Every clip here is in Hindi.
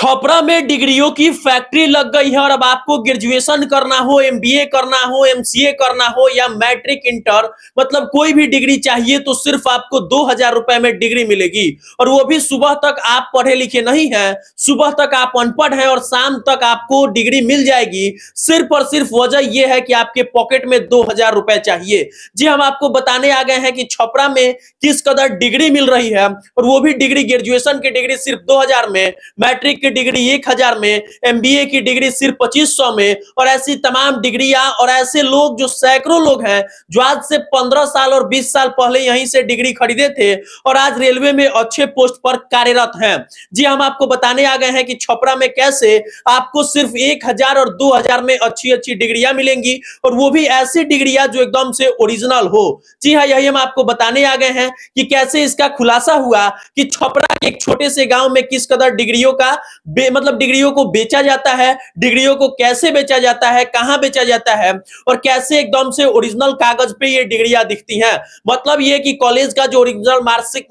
छपरा में डिग्रियों की फैक्ट्री लग गई है और अब आपको ग्रेजुएशन करना हो, एमबीए करना हो, एमसीए करना हो या मैट्रिक इंटर मतलब कोई भी डिग्री चाहिए तो सिर्फ आपको 2000 रुपए में डिग्री मिलेगी। और वो भी सुबह तक आप पढ़े लिखे नहीं हैं, सुबह तक आप अनपढ़ हैं और शाम तक आपको डिग्री मिल जाएगी। सिर्फ और सिर्फ वजह यह है कि आपके पॉकेट में 2000 रुपए चाहिए। जी हम आपको बताने आ गए हैं कि छपरा में किस कदर डिग्री मिल रही है, और वो भी डिग्री ग्रेजुएशन की डिग्री सिर्फ 2000 में, मैट्रिक की डिग्री 1000 में, एमबीए की डिग्री सिर्फ 2500 में, और ऐसी तमाम डिग्रियां। और ऐसे लोग जो सैकड़ों लोग हैं जो आज से 15 साल और 20 साल पहले यहीं से डिग्री खरीदे थे और आज रेलवे में अच्छे पोस्ट पर कार्यरत हैं। जी हम आपको बताने आ गए हैं कि छपरा में कैसे आपको सिर्फ 1000 और 2000 में अच्छी अच्छी डिग्रियां मिलेंगी, और वो भी ऐसी डिग्रियां जो एकदम से ओरिजिनल हो। जी हाँ, यही हम आपको बताने आ गए हैं कि कैसे इसका खुलासा हुआ कि छपरा के एक छोटे से गांव में किस कदर डिग्रियों का मतलब डिग्रियों को बेचा जाता है, डिग्रियों को कैसे बेचा जाता है, कहां बेचा जाता है, और कैसे एकदम से ओरिजिनल कागज पे ये डिग्रियां दिखती हैं। मतलब ये कि कॉलेज का जो ओरिजिनल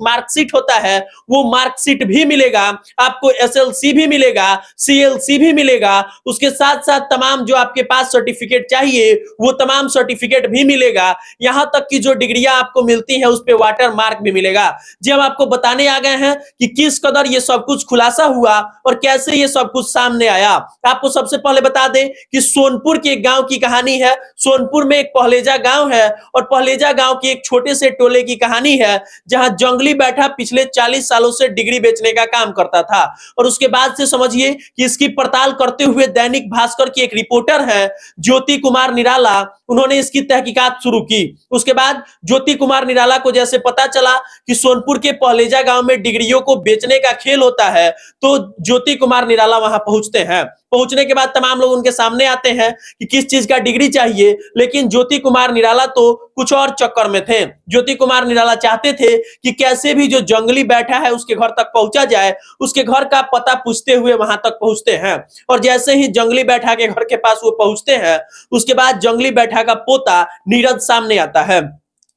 मार्कशीट होता है वो मार्कशीट भी मिलेगा आपको, एसएलसी भी मिलेगा, सीएलसी भी मिलेगा, उसके साथ साथ तमाम जो आपके पास सर्टिफिकेट चाहिए वो तमाम सर्टिफिकेट भी मिलेगा। यहां तक कि जो डिग्रियां आपको मिलती हैं उस पे वाटर मार्क भी मिलेगा। जी हम आपको बताने आ गए हैं कि किस कदर ये सब कुछ खुलासा हुआ और कैसे ये सब कुछ सामने आया। आपको सबसे पहले बता दें कि सोनपुर के एक गांव की कहानी है। सोनपुर में एक पहलेजा गांव है और पहलेजा गांव के एक छोटे से टोले की कहानी है जहां जंगली बैठा पिछले 40 सालों से डिग्री बेचने का काम करता था। और उसके बाद से समझिए कि इसकी पड़ताल करते हुए दैनिक भास्कर की एक रिपोर्टर है ज्योति कुमार निराला, उन्होंने इसकी तहकीकात शुरू की। उसके बाद ज्योति कुमार निराला को जैसे पता चला कि सोनपुर के पहलेजा गांव में डिग्रियों को बेचने का खेल होता है तो ज्योति कुमार निराला वहां पहुंचते हैं। पहुंचने के बाद तमाम लोग उनके सामने आते हैं कि किस चीज का डिग्री चाहिए, लेकिन ज्योति कुमार निराला तो कुछ और चक्कर में थे। ज्योति कुमार निराला चाहते थे कि कैसे भी जो जंगली बैठा है उसके घर तक पहुंचा जाए, उसके घर का पता पूछते हुए वहां तक पहुंचते हैं। और जैसे ही जंगली बैठा के घर के पास वो पहुंचते हैं उसके बाद जंगली बैठा का पोता नीरज सामने आता है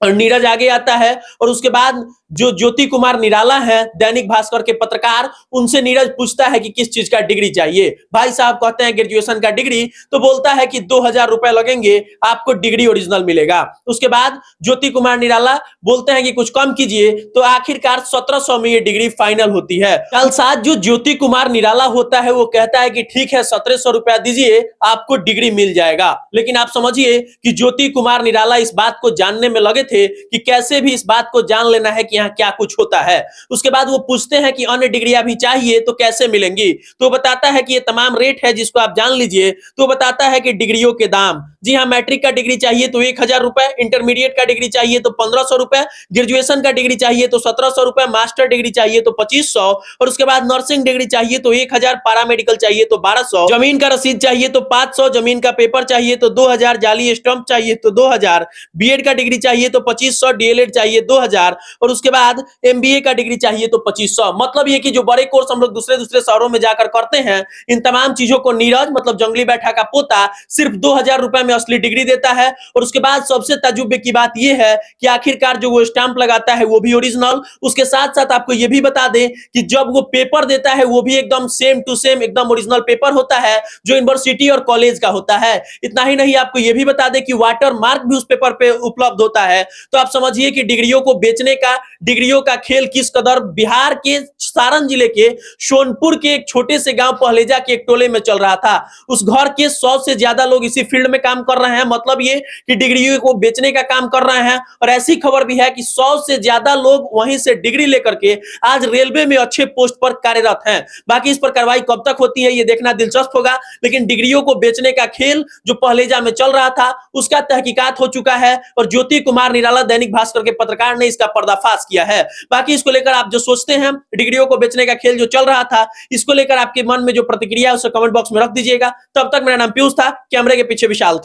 और नीरज आगे आता है। और उसके बाद जो ज्योति कुमार निराला है दैनिक भास्कर के पत्रकार, उनसे नीरज पूछता है कि किस चीज का डिग्री चाहिए। भाई साहब कहते हैं ग्रेजुएशन का डिग्री, तो बोलता है कि 2000 रुपए लगेंगे, आपको डिग्री ओरिजिनल मिलेगा। उसके बाद ज्योति कुमार निराला बोलते हैं कि कुछ कम कीजिए, तो आखिरकार 1700 में ये डिग्री फाइनल होती है। कल साथ जो ज्योति कुमार निराला होता है वो कहता है कि ठीक है 1700 रुपया दीजिए, आपको डिग्री मिल जाएगा। लेकिन आप समझिए कि ज्योति कुमार निराला इस बात को जानने में लगे थे कि कैसे भी इस बात को जान लेना है कि यहाँ क्या कुछ होता है। उसके बाद वो पूछते हैं कि अन्य डिग्रियां भी चाहिए तो कैसे मिलेंगी, तो बताता है कि ये तमाम रेट है जिसको आप जान लीजिए। तो बताता है कि डिग्रियों के दाम, जी हाँ, मैट्रिक का डिग्री चाहिए तो 1000 रुपए, इंटरमीडिएट का डिग्री चाहिए तो 1500 रुपए, ग्रेजुएशन का डिग्री चाहिए तो 1700 रुपए, मास्टर डिग्री चाहिए तो 2500, और उसके बाद नर्सिंग डिग्री चाहिए तो 1000, पैरामेडिकल चाहिए तो 1200, जमीन का रसीद चाहिए तो 500, जमीन का पेपर चाहिए तो 2000, जाली स्टंप चाहिए तो 2000, बीएड का डिग्री चाहिए तो 2500, डीएलएड चाहिए 2000, और उसके बाद एमबीए का डिग्री चाहिए तो 2500। मतलब ये कि जो बड़े कोर्स हम लोग दूसरे दूसरे शहरों में जाकर करते हैं, इन तमाम चीजों को नीरज मतलब जंगली बैठा का पोता सिर्फ 2000 रुपए में असली डिग्री देता है। और उसके बाद सबसे ताज्जुब की बात यह है कि आखिरकार जो वो स्टैंप लगाता है वो भी ओरिजिनल। उसके साथ साथ आपको यह भी बता दें कि जब वो पेपर देता है वो भी एकदम सेम टू सेम एकदम ओरिजिनल पेपर होता है जो यूनिवर्सिटी और कॉलेज का होता है। इतना ही नहीं, आपको यह भी बता दें कि वाटर मार्क भी उस पेपर पे उपलब्ध होता है। तो आप समझिए कि डिग्रियों को बेचने का, डिग्रियों का खेल किस कदर बिहार के सारण जिले के सोनपुर के एक छोटे से गांव पहलेजा के एक टोले में चल रहा था। उस घर के 100 से ज्यादा लोग इसी फील्ड में काम कर रहे हैं। मतलब ये कि डिग्रियों को बेचने का काम कर रहे हैं। और ऐसी खबर भी है कि 100 से ज्यादा लोग वहीं से डिग्री लेकर के आज रेलवे में अच्छे पोस्ट पर कार्यरत हैं। बाकी इस पर कार्रवाई कब तक होती है ये देखना दिलचस्प होगा, लेकिन डिग्रियों को बेचने का खेल जो पहलेजा में चल रहा था उसका तहकीकात हो चुका है और ज्योति कुमार निराला दैनिक भास्कर के पत्रकार ने इसका पर्दाफाश किया है। बाकी इसको लेकर आप जो सोचते हैं, डिग्रियों को बेचने का खेल जो चल रहा था, इसको लेकर आपके मन में जो प्रतिक्रिया है उसे कमेंट बॉक्स में रख दीजिएगा। तब तक मेरा नाम पीयूष था, कैमरे के पीछे विशाल थे।